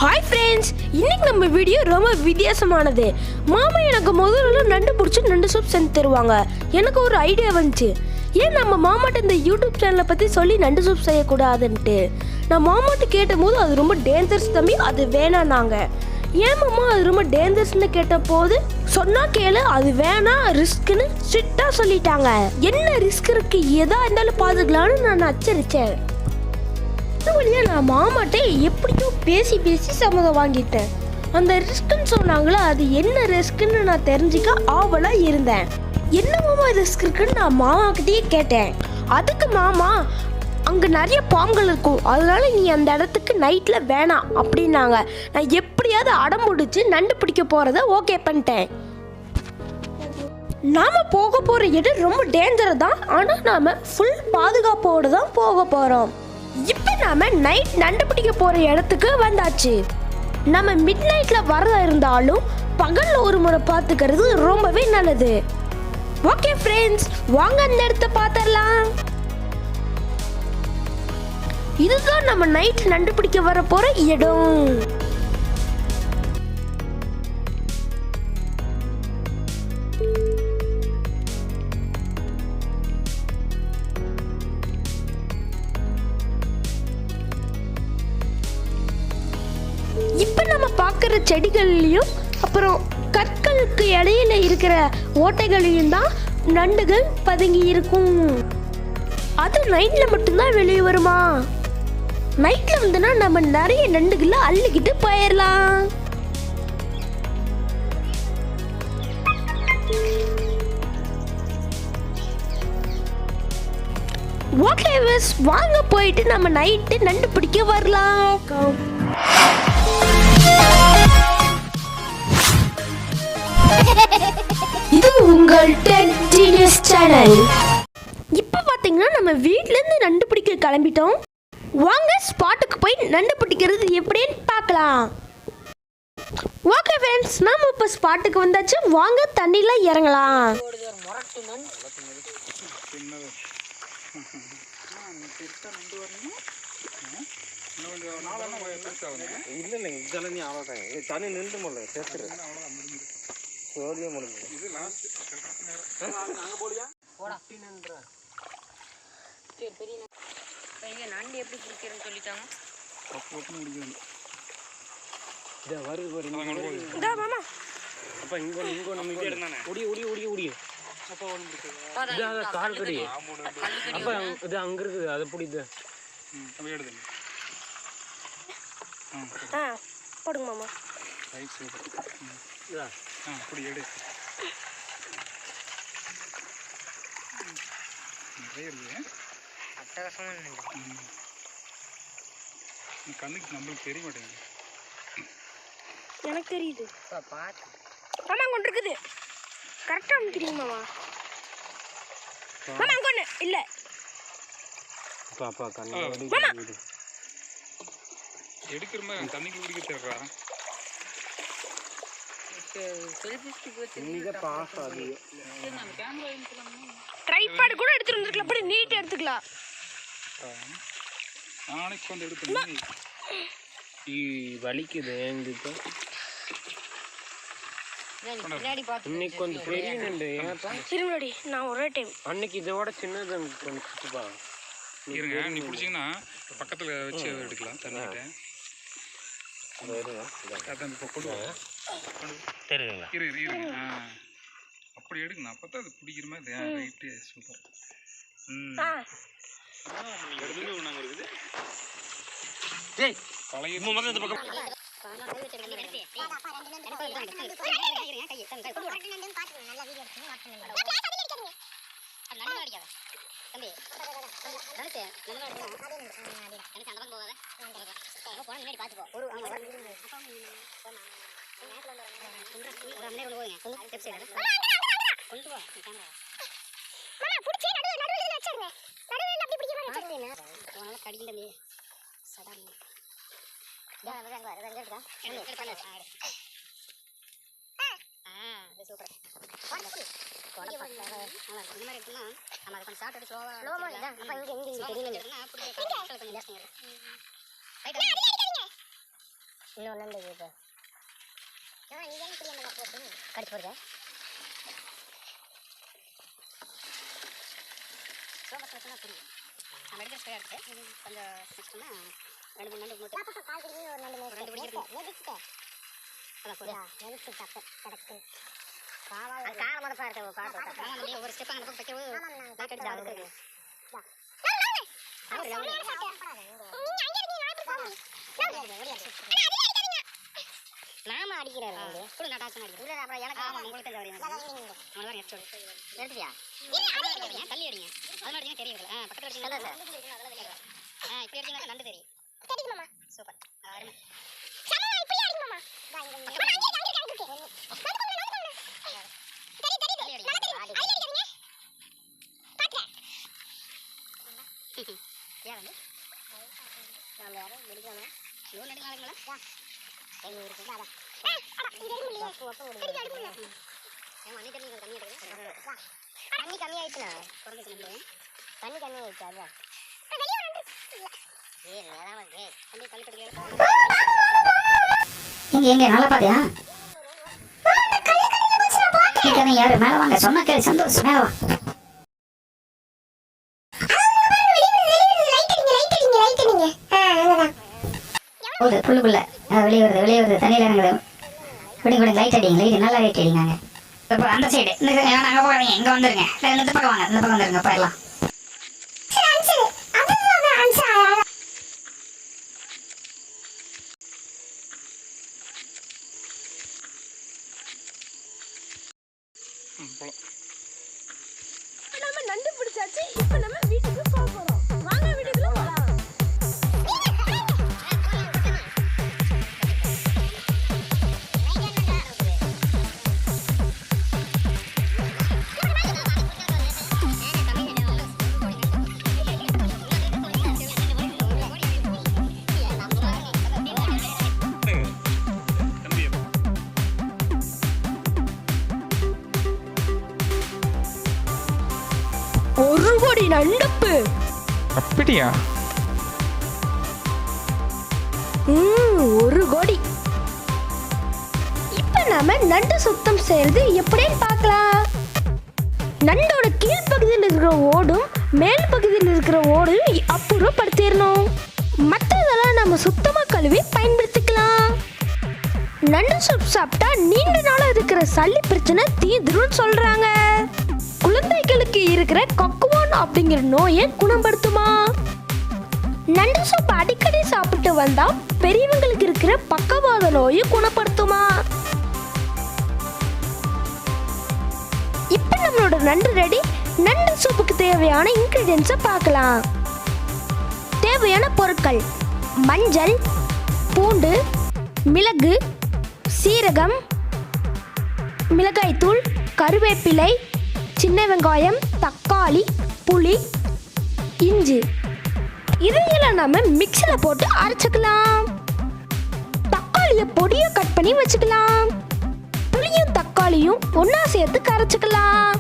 Hi friends, இன்னைக்கு நம்ம video ரொம்ப வித்தியாசமானது. மாமா எனக்கு முதல்ல நண்டு பிடிச்சி நண்டு சூப் செஞ்சு தருவாங்க. எனக்கு ஒரு ஐடியா வந்துச்சு, ஏன் நம்ம மாமாட்ட இந்த யூடியூப் சேனலை பற்றி சொல்லி நண்டு சூப் செய்யக்கூடாதுன்ட்டு. நான் மாமாட்ட கேட்டபோது அது ரொம்ப டேஞ்சரஸ் தம்பி, அது வேணான்னாங்க. ஏன் மாமா அது ரொம்ப டேஞ்சரஸ்ன்னு கேட்ட போது சொன்னா கேளு, அது வேணாம், ரிஸ்க்னு ஸ்ட்ரிக்டாக சொல்லிட்டாங்க. என்ன ரிஸ்க் இருக்கு, எதா இருந்தாலும் பார்த்துக்கலான்னு நான் அச்சரித்தேன். வழியா நான் மாமாட்ட எப்படியோ பேசி சம்மதம் வாங்கிட்டேன். அந்த ரிஸ்க்னு சொன்னாங்களா, அது என்ன ரிஸ்க்னு நான் தெரிஞ்சுக்க ஆவலா இருந்தேன். என்ன மாமா ரிஸ்க் இருக்குன்னு நான் மாமா கிட்டேயே கேட்டேன். அதுக்கு மாமா, அங்கே நிறைய பாம்புகள் இருக்கும், அதனால நீ அந்த இடத்துக்கு நைட்டில் வேணாம் அப்படின்னாங்க. நான் எப்படியாவது அடம் முடிச்சு நண்டு பிடிக்க போகிறத ஓகே பண்ணிட்டேன். நாம் போக போகிற இடம் ரொம்ப டேஞ்சர் தான், ஆனால் நாம் ஃபுல் பாதுகாப்போடு தான் போக போகிறோம். இப்போ நாம நைட் நண்டு பிடிக்க போற இடத்துக்கு வந்தாச்சு. நம்ம மிட் நைட்ல வரதா இருந்தாலும் பகல்ல ஒரு முறை பார்த்துக்கிறது ரொம்பவே நல்லது. ஓகே ஃப்ரெண்ட்ஸ், வாங்க அந்த இடத்தை பார்த்துடலாம். இதுதான் நம்ம நைட் நண்டு பிடிக்க வர போற இடம். இப்போ நம்ம பார்க்குற செடிகள்லையும் அப்புறம் கற்களுக்கு இடையில இருக்கிற ஓட்டைகளையும் தான் நண்டுகள் பதுங்கி இருக்கும். அது நைட்டில் மட்டும்தான் வெளியே வருமா? நைட்டில் வந்துன்னா நம்ம நிறைய நண்டுகளை அள்ளிக்கிட்டு போயிடலாம். ஓகே பஸ், வாங்க போயிட்டு நம்ம நைட்டு நண்டு பிடிக்க வரலாம். இது உங்கள் டெக் ஜீனியஸ் சேனல். இப்போ பார்த்தீங்கன்னா நம்ம வீட்டிலேருந்து நண்டு பிடிக்க கிளம்பிட்டோம். வாங்க ஸ்பாட்டுக்கு போய் நண்டு பிடிக்கிறது எப்படின்னு பார்க்கலாம். ஓகே ஃப்ரெண்ட்ஸ், நம்ம இப்போ ஸ்பாட்டுக்கு வந்தாச்சு. வாங்க தண்ணியில் இறங்கலாம். தண்ணி நின்று முடியல, சேர்த்துரு சோழியே முடிஞ்சு. நண்டு எப்படி பிடிக்கிறேன்னு சொல்லிட்டாங்க. கால் கடி அப்ப இது அங்க இருக்குது, அதை பிடிது போடுங்க மாமா. அப்படி எடு. கண்ணுக்கு நம்மளுக்கு தெரிய மாட்டேங்குது. எனக்கு தெரியுது மாமா, அங்கே ஒன்று இருக்குது. கரெக்டாக ஒன்று தெரியும் மாமா. மாமா அங்கே ஒன்று இல்லை. பாப்பா கண்ணு எடுக்கிற மாதிரி தண்ணிக்கு பிடிக்க தேடுறா. ட்ரைபாட் கூட எடுத்துருந்துருக்கலாம், அப்படி நீட் எடுத்துக்கலாம். நாளைக்கு வந்து எடுக்கணும். வலிக்குது எங்களுக்கு. இன்னைக்கு கொஞ்சம் பெரிய நண்டு. திரும்படி நான் ஒரே டைம் அன்னைக்கு இதோட சின்னது இருங்க. நீ பிடிச்சிங்கன்னா பக்கத்தில் வச்சு எடுக்கலாம் தண்ணிக்கிட்ட. அப்படி எடுக்கணும், அப்போ தான் அது பிடிக்கிற மாதிரி. Right, super. இன்னும் நண்டு இது நீ என்ன புரிய போட்டு கடிச்சு போடுங்க சோமசனா புரியும் நம்ம எடுக்கிற ஸ்ப்ரே எடுத்து கொஞ்சம் சிஸ்டமா 2-3 நண்டு மூட்டை கால் கிலோ ஒரு நண்டு ரெண்டு பிடிச்சிருக்கு அதான் போடா நெருப்பு தப்பு கரெக்ட் காவா கால மொத பாருங்க பாத்து நம்ம ஒரு ஸ்டெப் அங்க போய் வைக்கிறது லைட் அடிச்சு ஆளுங்க நாம அடிக்கிறாரு குடு நான் டாக்ஸ் அடிக்கிறேன் இல்ல அப்புறம் எனக்கு ஆமா உங்களுக்கு தான் வரீங்க நம்ம வர எச்சோடு எடுத்துறியா இல்ல தள்ளி அடிங்க அது மாதிரி தெரியல பக்கத்துல அடிங்க நல்லா சார் இப்படி அடிங்க நண்டு தெரியும் தெரியுது மாமா சூப்பர் அருமை சமமா இப்படி அடிங்க மாமா அங்க இருக்கு தெரியுது அடிங்க பாக்குறேன் யார் வந்து நான் வேற மெடிக்காம லோன் எடுங்களா எங்க ஊருக்கு வா இங்க இருங்க ஓட்ட ஓடுங்க மண்ணி தண்ணி கம்மி எடுங்க தண்ணி கம்மி ஆயிடுச்சுனா குறஞ்சிட்டு தண்ணி கம்மி ஆயிடுச்சு அதான் வெளிய வந்து இல்ல நேரா வந்து தண்ணி தள்ளி படுங்க எங்க நல்லா பாத்தியா நீ யாரு மேல வாங்க சொன்ன கேளு சந்தோஷ் மேல வா புள்ளுக்குள்ள வெளியே வருது தண்ணியில் இறங்குது விடுங்க லைட் அடிங்க லைட் நல்லா லைட் அடிங்க இப்போ அந்த சைடு அங்கே போகாதீங்க இங்கே வந்துருங்க இந்த பக்கம் வாங்க இந்த பக்கம் வந்துருங்க போயிடலாம் நம்ம நண்டு பிடிச்சாச்சு இப்போ நம்ம வீட்டுக்கு போக போறோம் வாங்க வீட்டுக்குள்ள போலாம் ஒரு கோடி நண்டப்பு அப்படியா? ஒரு கோடி. இப்ப நாம நண்டு சுத்தம் செய்யறது எப்படின்னு பார்க்கலாம். நண்டோட கீழ்ப்பகுதியில் இருக்கிற ஓடும் மேல் பகுதியில் இருக்கிற ஓடும் அப்புறப்படுத்திடணும். மற்றதெல்லாம் நம்ம சுத்தமா கழுவி பயன்படுத்திக்கலாம். நண்டு சூப் சாப்பிட்டா நீண்ட நாளா இருக்கிற சளி பிரச்சனை தீந்துரும் சொல்றாங்க. குழந்தைகளுக்கு இருக்கிற கொக்குவான் அப்படிங்கிற நோயை குணப்படுத்துமா. நண்டு சூப் அடிக்கடி சாப்பிட்டு வந்தா பெரியவங்களுக்கு இருக்கிற பக்கவாத நோயை குணப்படுத்துமா. இப்ப நம்மளோட நண்டு ரெடி. நண்டு சூப்புக்கு தேவையான இன்கிரிடியன்ஸை பார்க்கலாம். தேவையான பொருட்கள்: மஞ்சள், பூண்டு, மிளகு, சீரகம், மிளகாய்த்தூள், கருவேப்பிலை, சின்ன வெங்காயம், தக்காளி, புளி, இஞ்சி. இதையெல்லாம் நம்ம மிக்ஸியில் போட்டு அரைச்சிக்கலாம். தக்காளியை பொடியை கட் பண்ணி வச்சுக்கலாம். புளியும் தக்காளியும் ஒன்றா சேர்த்து கரைச்சிக்கலாம்.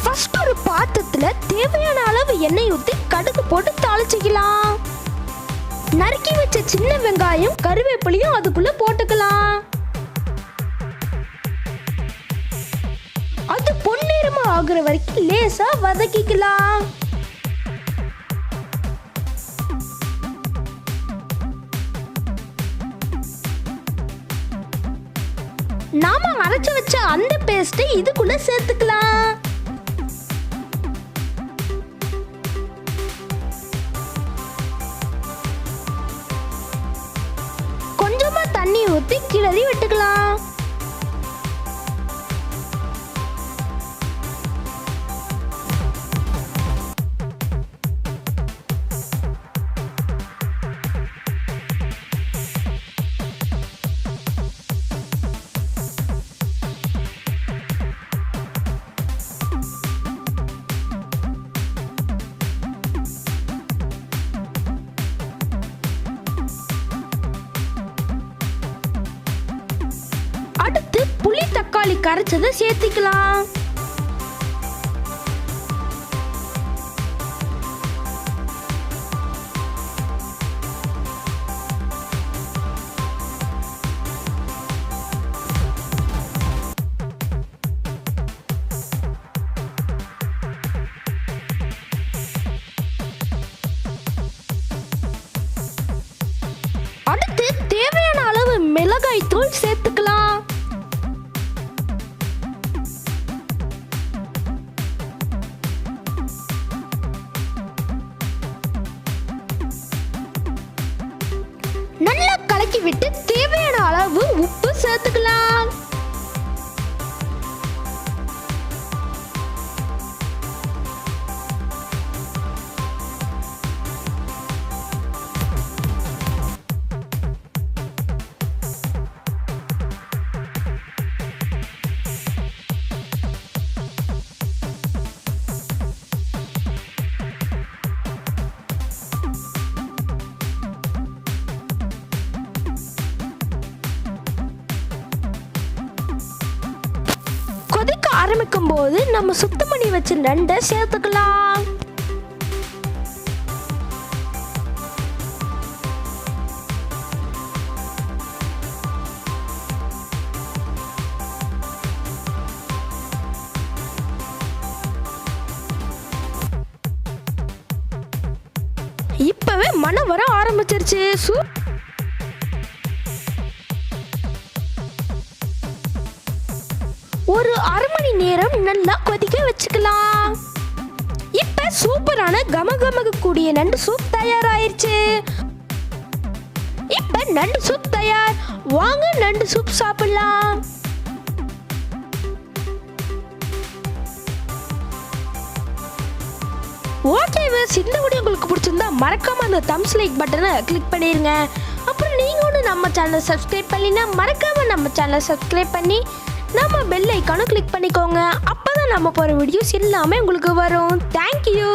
ஃபர்ஸ்ட் ஒரு பாத்திரத்துல தேவையான அளவு எண்ணெய் ஊற்றி கடுகு போட்டு தாளிச்சிக்கலாம். நறுக்கி வச்ச சின்ன வெங்காயம் கருவேப்பிலையும் அதுக்குள்ள போட்டுக்கலாம். அது பொன்னிறமா ஆகுற வரைக்கும் லேசா வதக்கிக்கலாம். நாம அரைச்சு வச்ச அந்த பேஸ்ட் இதுக்குள்ள சேர்த்துக்கலாம். தண்ணி ஊற்றி கிளறி விட்டுக்கலாம். கரைச்சதை சேர்த்துக்கலாம். அடுத்து தேவையான அளவு மிளகாய் தூள் சேர்த்துக்கலாம். நல்லா கலக்கி விட்டு தேவையான அளவு உப்பு சேர்த்துக்கலாம். கொதிக்க ஆரம்பிக்கும் போது நம்ம சுத்தம் பண்ணி வச்ச நண்டை சேர்த்துக்கலாம். இப்பவே மனம் வர ஆரம்பிச்சிருச்சு. ஒரு அரை மணி நேரம் நல்லா கொதிக்க வச்சுக்கலாம். இப்ப சூப்பரான கமகமக்கக்கூடிய நண்டு சூப் தயாராயிருச்சு. இப்ப நண்டு சூப் தயார். வாங்க நண்டு சூப் சாப்பிடலாம். ஓகே வியூவர்ஸ், இந்த வீடியோ உங்களுக்கு பிடிச்சிருந்தா மறக்காம அந்த தம்ஸ் லைக் பட்டனை கிளிக் பண்ணிருங்க. அப்புறம் நீங்க ஒன்று நம்ம சேனலை சப்ஸ்கிரைப் பண்ணினா மறக்காம நம்ம சேனலை சப்ஸ்கிரைப் பண்ணி நம்ம பெல் ஐக்கானும் கிளிக் பண்ணிக்கோங்க. அப்பதான் நம்ம போகிற வீடியோஸ் எல்லாமே உங்களுக்கு வரும். தேங்க்யூ.